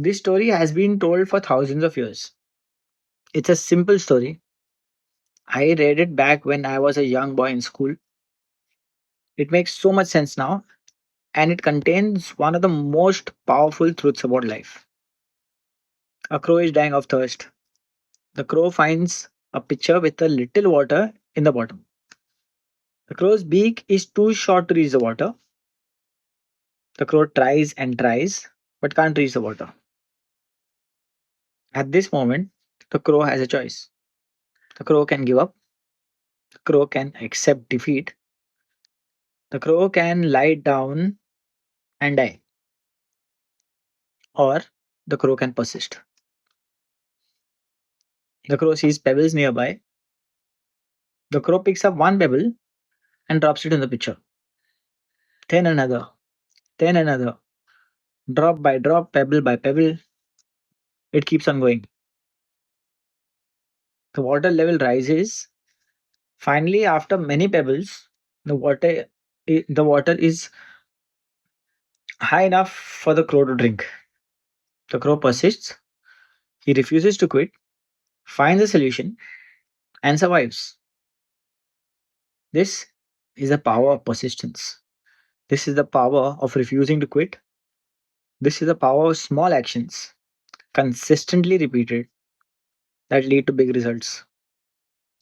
This story has been told for thousands of years. It's a simple story. I read it back when I was a young boy in school. It makes so much sense now, and it contains one of the most powerful truths about life. A crow is dying of thirst. The crow finds a pitcher with a little water in the bottom. The crow's beak is too short to reach the water. The crow tries and tries, but can't reach the water. At this moment, the crow has a choice. The crow can give up. The crow can accept defeat. The crow can lie down and die, or the crow can persist. The crow sees pebbles nearby. The crow picks up one pebble and drops it in the pitcher. Then another, then another. Drop by drop, pebble by pebble, it keeps on going. The water level rises. Finally, after many pebbles, the water is high enough for the crow to drink. The crow persists. He refuses to quit, finds a solution, and survives. This is the power of persistence. This is the power of refusing to quit. This is the power of small actions, consistently repeated, that lead to big results.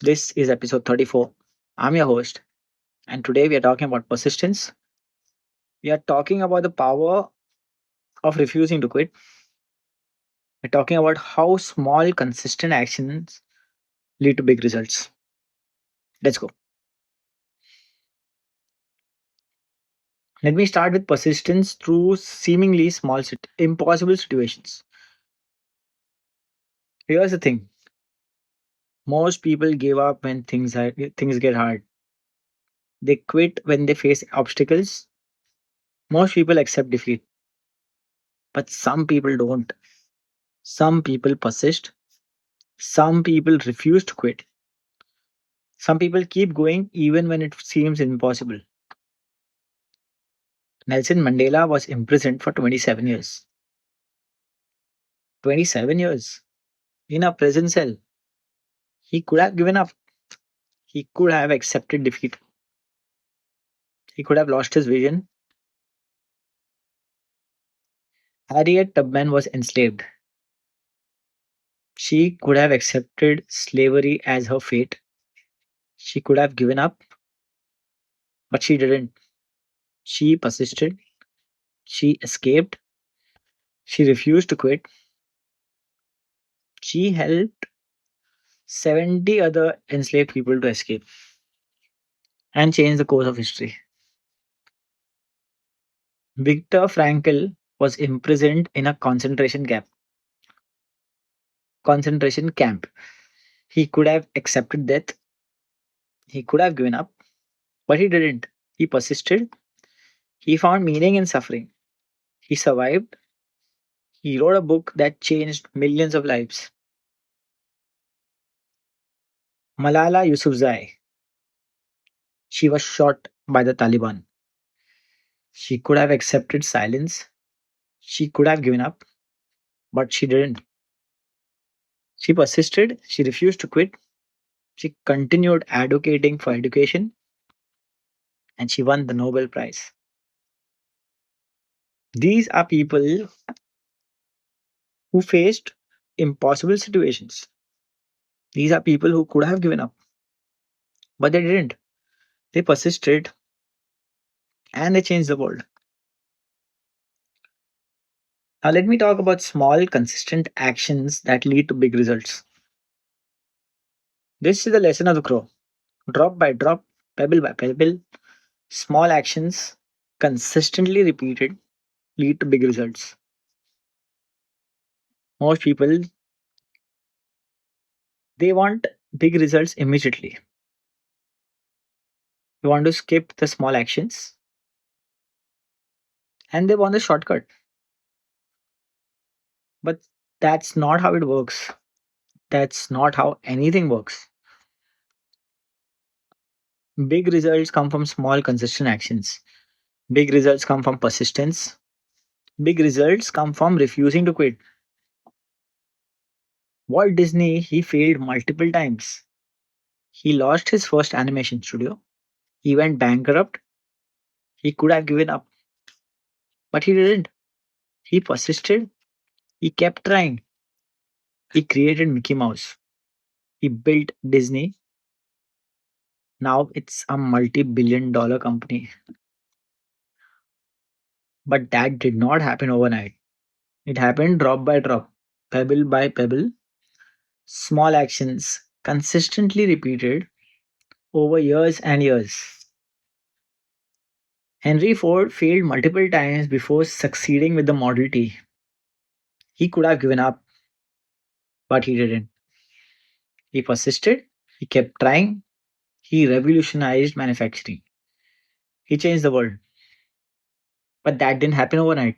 This is episode 34. I'm your host, and today we are talking about persistence. We are talking about the power of refusing to quit. We're talking about how small, consistent actions lead to big results. Let's go. Let me start with persistence through seemingly impossible situations. Here's the thing: most people give up when things get hard. They quit when they face obstacles. Most people accept defeat, but some people don't. Some people persist. Some people refuse to quit. Some people keep going even when it seems impossible. Nelson Mandela was imprisoned for 27 years. 27 years in a prison cell. He could have given up. He could have accepted defeat. He could have lost his vision. Harriet Tubman was enslaved. She could have accepted slavery as her fate. She could have given up, but she didn't. She persisted. She escaped. She refused to quit. She helped 70 other enslaved people to escape and change the course of history. Viktor Frankl was imprisoned in a concentration camp. He could have accepted death. He could have given up, but he didn't. He persisted. He found meaning in suffering. He survived. He wrote a book that changed millions of lives. Malala Yousafzai. She was shot by the Taliban. She could have accepted silence. She could have given up, but she didn't. She persisted. She refused to quit. She continued advocating for education, and she won the Nobel Prize. These are people who faced impossible situations. These are people who could have given up, but they didn't. They persisted and they changed the world. Now, let me talk about small, consistent actions that lead to big results. This is the lesson of the crow: drop by drop, pebble by pebble, small actions consistently repeated lead to big results. Most people, they want big results immediately. They want to skip the small actions and they want the shortcut. But that's not how it works. That's not how anything works. Big results come from small, consistent actions. Big results come from persistence. Big results come from refusing to quit. Walt Disney, he failed multiple times. He lost his first animation studio. He went bankrupt. He could have given up, but he didn't. He persisted. He kept trying. He created Mickey Mouse. He built Disney. Now it's a multi-billion-dollar company. But that did not happen overnight. It happened drop by drop, pebble by pebble, small actions consistently repeated over years and years. Henry Ford failed multiple times before succeeding with the Model T. He could have given up, but he didn't. He persisted, he kept trying, he revolutionized manufacturing. He changed the world. But that didn't happen overnight.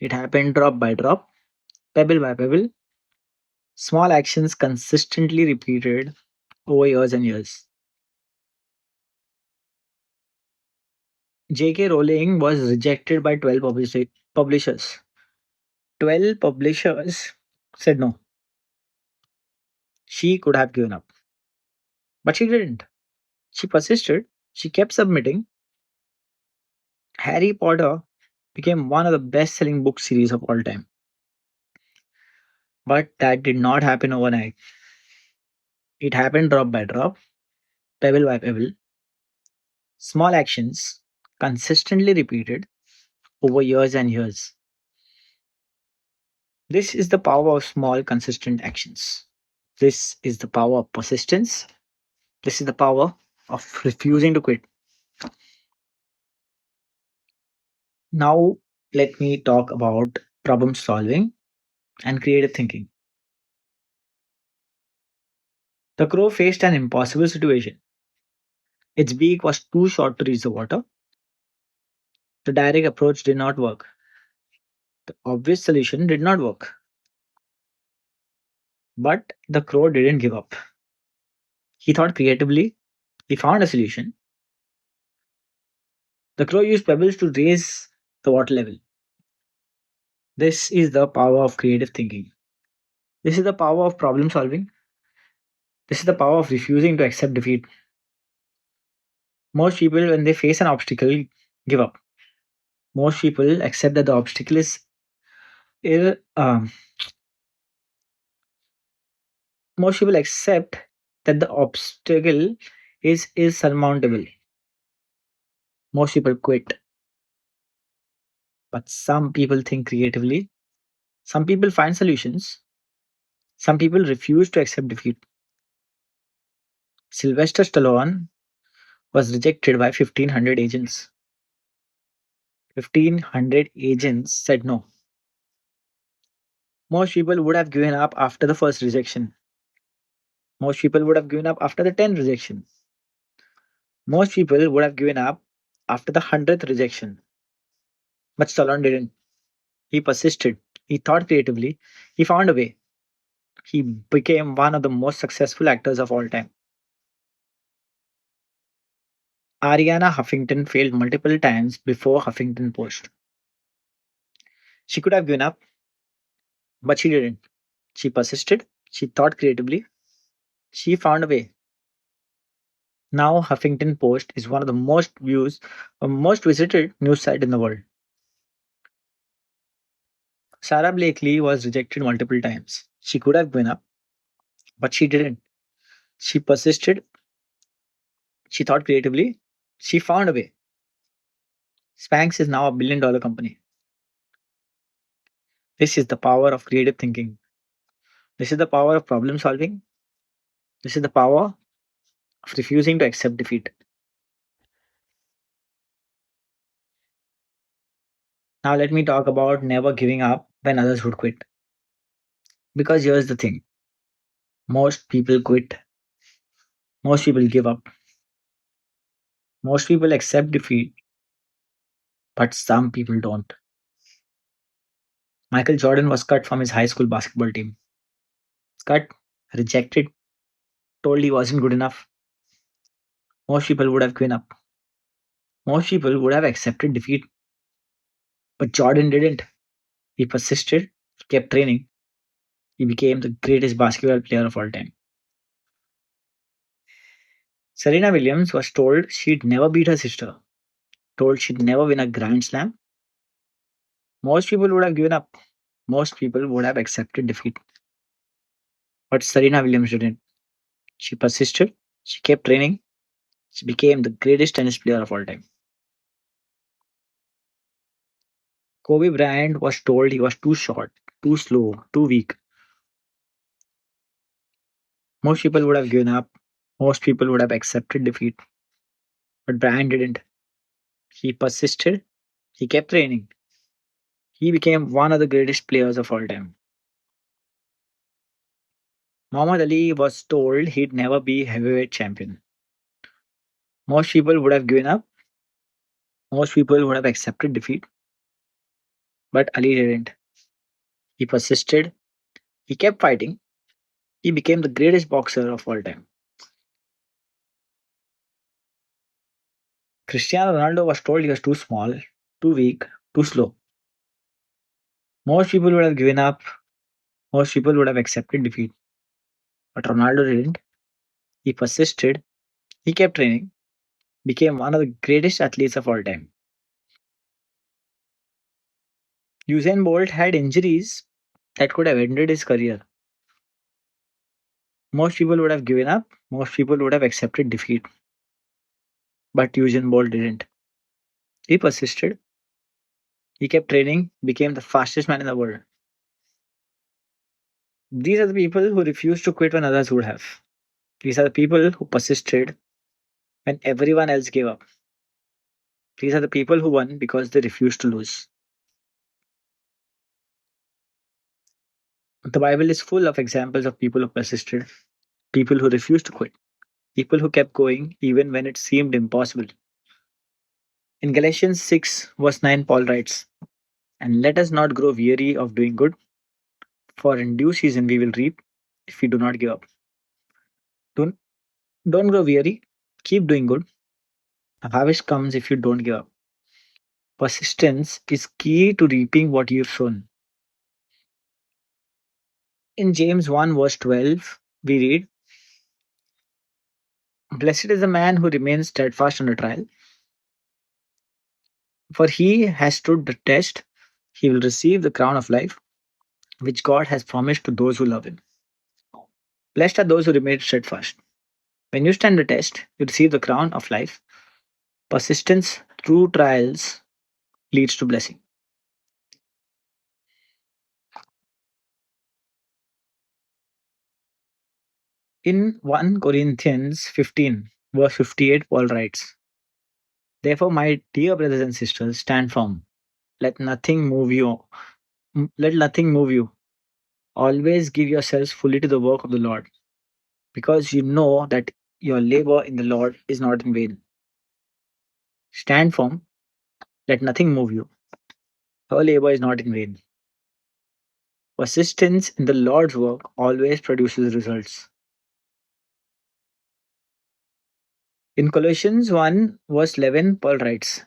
It happened drop by drop, pebble by pebble, small actions consistently repeated over years and years. J.K. Rowling was rejected by 12 publishers. 12 publishers said no. She could have given up, but she didn't. She persisted. She kept submitting. Harry Potter became one of the best selling book series of all time. But that did not happen overnight. It happened drop by drop, pebble by pebble, small actions consistently repeated over years and years. This is the power of small, consistent actions. This is the power of persistence. This is the power of refusing to quit. Now, let me talk about problem solving and creative thinking. The crow faced an impossible situation. Its beak was too short to reach the water. The direct approach did not work. The obvious solution did not work. But the crow didn't give up. He thought creatively. He found a solution. The crow used pebbles to raise the water level. This is the power of creative thinking. This is the power of problem solving. This is the power of refusing to accept defeat. Most people, when they face an obstacle, give up. Most people accept that the obstacle is ir- um, most people accept that the obstacle is insurmountable. Most people quit, but some people think creatively. Some people find solutions. Some people refuse to accept defeat. Sylvester Stallone was rejected by 1500 agents. 1500 agents said no. Most people would have given up after the first rejection. Most people would have given up after the 10th rejection. Most people would have given up after the 100th rejection. But Stallone didn't. He persisted. He thought creatively. He found a way. He became one of the most successful actors of all time. Ariana Huffington failed multiple times before Huffington Post. She could have given up, but she didn't. She persisted. She thought creatively. She found a way. Now, Huffington Post is one of the most visited news site in the world. Sarah Blakely was rejected multiple times. She could have given up, but she didn't. She persisted. She thought creatively. She found a way. Spanx is now a billion-dollar company. This is the power of creative thinking. This is the power of problem solving. This is the power of refusing to accept defeat. Now, let me talk about never giving up when others would quit. Because here's the thing, most people quit, most people give up, most people accept defeat, but some people don't. Michael Jordan was cut from his high school basketball team. Cut, rejected, told he wasn't good enough. Most people would have given up. Most people would have accepted defeat. But Jordan didn't. He persisted, kept training. He became the greatest basketball player of all time. Serena Williams was told she'd never beat her sister, told she'd never win a Grand Slam. Most people would have given up. Most people would have accepted defeat. But Serena Williams didn't. She persisted, she kept training, she became the greatest tennis player of all time. Kobe Bryant was told he was too short, too slow, too weak. Most people would have given up. Most people would have accepted defeat. But Bryant didn't. He persisted, he kept training. He became one of the greatest players of all time. Muhammad Ali was told he'd never be heavyweight champion. Most people would have given up. Most people would have accepted defeat. But Ali didn't. He persisted. He kept fighting. He became the greatest boxer of all time. Cristiano Ronaldo was told he was too small, too weak, too slow. Most people would have given up. Most people would have accepted defeat. But Ronaldo didn't. He persisted. He kept training. Became one of the greatest athletes of all time. Usain Bolt had injuries that could have ended his career. Most people would have given up. Most people would have accepted defeat. But Usain Bolt didn't. He persisted. He kept training, became the fastest man in the world. These are the people who refused to quit when others would have. These are the people who persisted when everyone else gave up. These are the people who won because they refused to lose. The Bible is full of examples of people who persisted, people who refused to quit, people who kept going even when it seemed impossible. In Galatians 6, verse 9, Paul writes, "And let us not grow weary of doing good, for in due season we will reap if we do not give up." Don't, don't grow weary, keep doing good. A harvest comes if you don't give up. Persistence is key to reaping what you've sown. In James 1, verse 12, we read, "Blessed is the man who remains steadfast under trial, for he has stood the test. He will receive the crown of life, which God has promised to those who love him." Blessed are those who remain steadfast. When you stand the test, you receive the crown of life. Persistence through trials leads to blessing. In 1 Corinthians 15, verse 58, Paul writes, "Therefore, my dear brothers and sisters, stand firm. Let nothing move you. Let nothing move you. Always give yourselves fully to the work of the Lord, because you know that your labor in the Lord is not in vain." Stand firm. Let nothing move you. Your labor is not in vain. Persistence in the Lord's work always produces results. In Colossians 1, verse 11, Paul writes,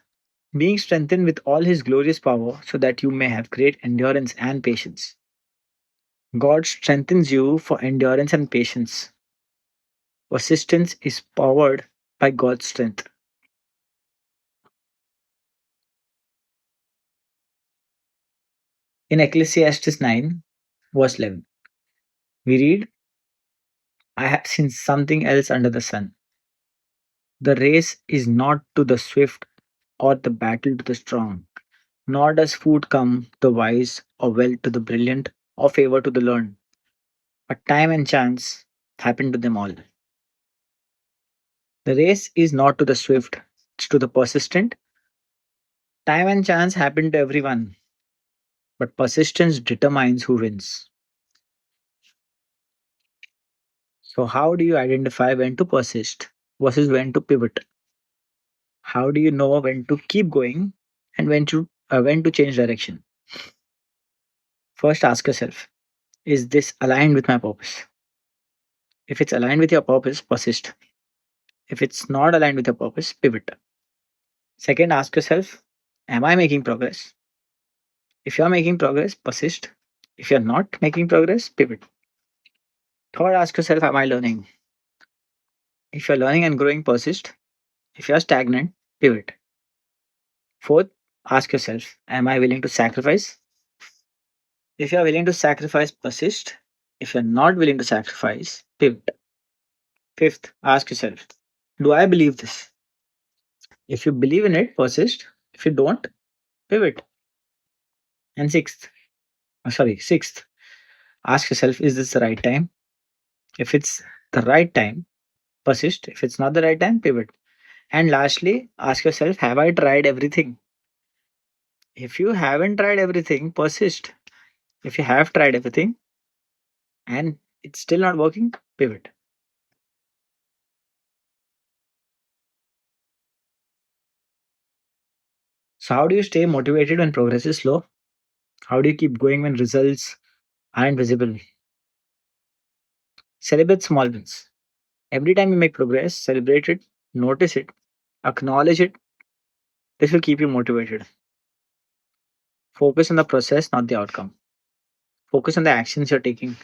"Being strengthened with all his glorious power, so that you may have great endurance and patience." God strengthens you for endurance and patience. Persistence is powered by God's strength. In Ecclesiastes 9, verse 11, we read, "I have seen something else under the sun. The race is not to the swift or the battle to the strong, nor does food come to the wise or wealth to the brilliant or favor to the learned, but time and chance happen to them all." The race is not to the swift, it's to the persistent. Time and chance happen to everyone, but persistence determines who wins. So, how do you identify when to persist versus when to pivot? How do you know when to keep going and when to change direction? First, ask yourself: Is this aligned with my purpose? If it's aligned with your purpose, persist. If it's not aligned with your purpose, pivot. Second, ask yourself: Am I making progress? If you are making progress, persist. If you're not making progress, pivot. Third, ask yourself, am I learning? If you're learning and growing, persist. If you're stagnant, pivot. Fourth, ask yourself, am I willing to sacrifice? If you're willing to sacrifice, persist. If you're not willing to sacrifice, pivot. Fifth, ask yourself, do I believe this? If you believe in it, persist. If you don't, pivot. And sixth, ask yourself, is this the right time? If it's the right time, persist. If it's not the right time, pivot. And lastly, ask yourself, have I tried everything? If you haven't tried everything, persist. If you have tried everything and it's still not working, pivot. So, how do you stay motivated when progress is slow? How do you keep going when results aren't visible? Celebrate small wins. Every time you make progress, celebrate it, notice it, acknowledge it. This will keep you motivated. Focus on the process, not the outcome. Focus on the actions you're taking,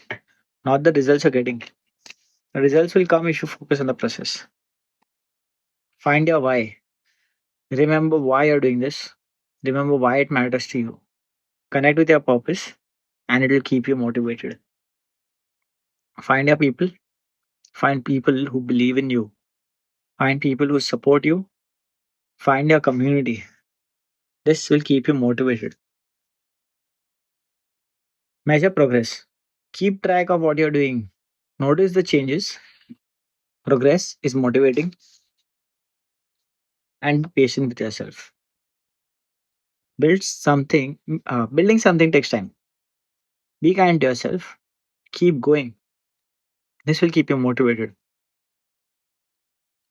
not the results you're getting. The results will come if you focus on the process. Find your why. Remember why you're doing this. Remember why it matters to you. Connect with your purpose and it will keep you motivated. Find your people. Find people who believe in you. Find people who support you. Find your community. This will keep you motivated. Measure progress. Keep track of what you're doing. Notice the changes. Progress is motivating and be patient with yourself. Building something takes time. Be kind to yourself. Keep going. This will keep you motivated.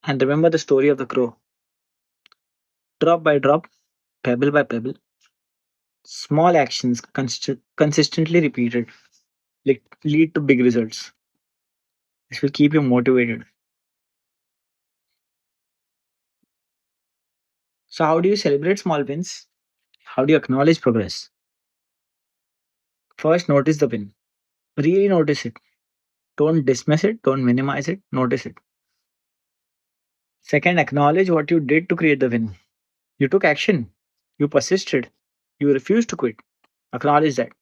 And remember the story of the crow. Drop by drop, pebble by pebble, small actions consistently repeated lead to big results. This will keep you motivated. So, how do you celebrate small wins? How do you acknowledge progress? First, notice the win. Really notice it. Don't dismiss it, don't minimize it, notice it. Second, acknowledge what you did to create the win. You took action, you persisted, you refused to quit. Acknowledge that.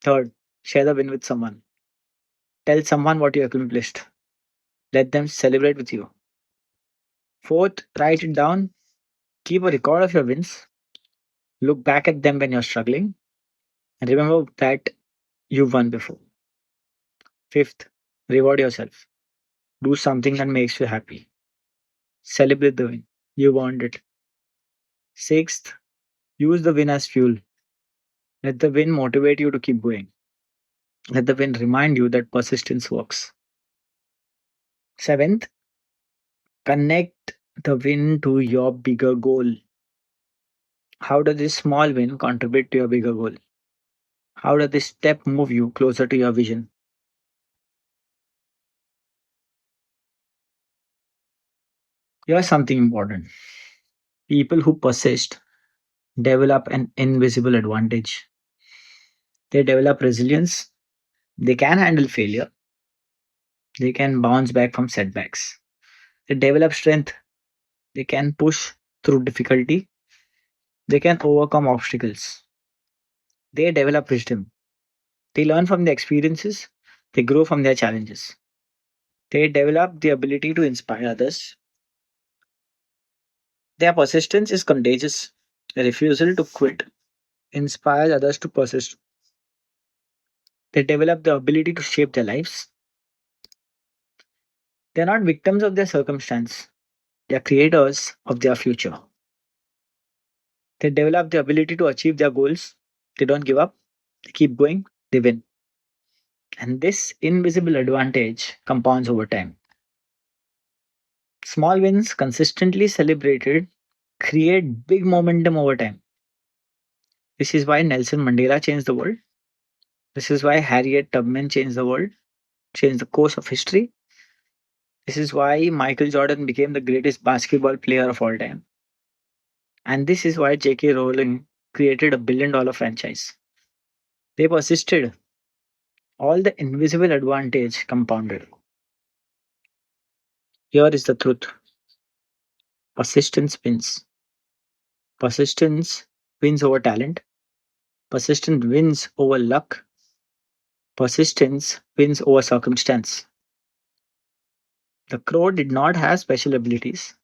Third, share the win with someone. Tell someone what you accomplished. Let them celebrate with you. Fourth, write it down. Keep a record of your wins. Look back at them when you're struggling and remember that you've won before. Fifth, reward yourself. Do something that makes you happy. Celebrate the win. You earned it. Sixth, use the win as fuel. Let the win motivate you to keep going. Let the win remind you that persistence works. Seventh, connect the win to your bigger goal. How does this small win contribute to your bigger goal? How does this step move you closer to your vision? Here's something important. People who persist develop an invisible advantage. They develop resilience. They can handle failure. They can bounce back from setbacks. They develop strength. They can push through difficulty. They can overcome obstacles. They develop wisdom. They learn from their experiences. They grow from their challenges. They develop the ability to inspire others. Their persistence is contagious. Their refusal to quit inspires others to persist. They develop the ability to shape their lives. They are not victims of their circumstance. They are creators of their future. They develop the ability to achieve their goals. They don't give up. They keep going. They win. And this invisible advantage compounds over time. Small wins consistently celebrated create big momentum over time. This is why Nelson Mandela changed the world. This is why Harriet Tubman changed the world, changed the course of history. This is why Michael Jordan became the greatest basketball player of all time. And this is why J.K. Rowling created a $1 billion franchise. They persisted. All the invisible advantage compounded. Here is the truth. Persistence wins. Persistence wins over talent. Persistence wins over luck. Persistence wins over circumstance. The crow did not have special abilities.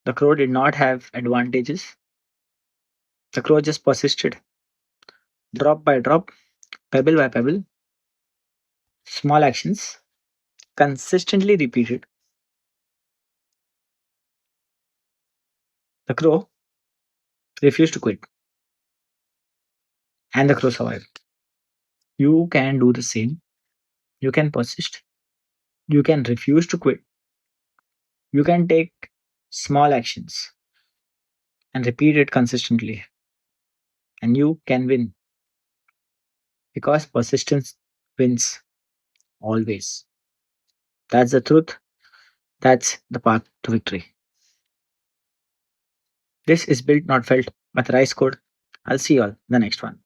The crow did not have advantages. The crow just persisted. Drop by drop, pebble by pebble, small actions, consistently repeated. The crow refused to quit, and the crow survived. You can do the same. You can persist. You can refuse to quit. You can take small actions and repeat it consistently, and you can win because persistence wins always. That's the truth. That's the path to victory. This is built, not felt, by the Rice Code. I'll see you all in the next one.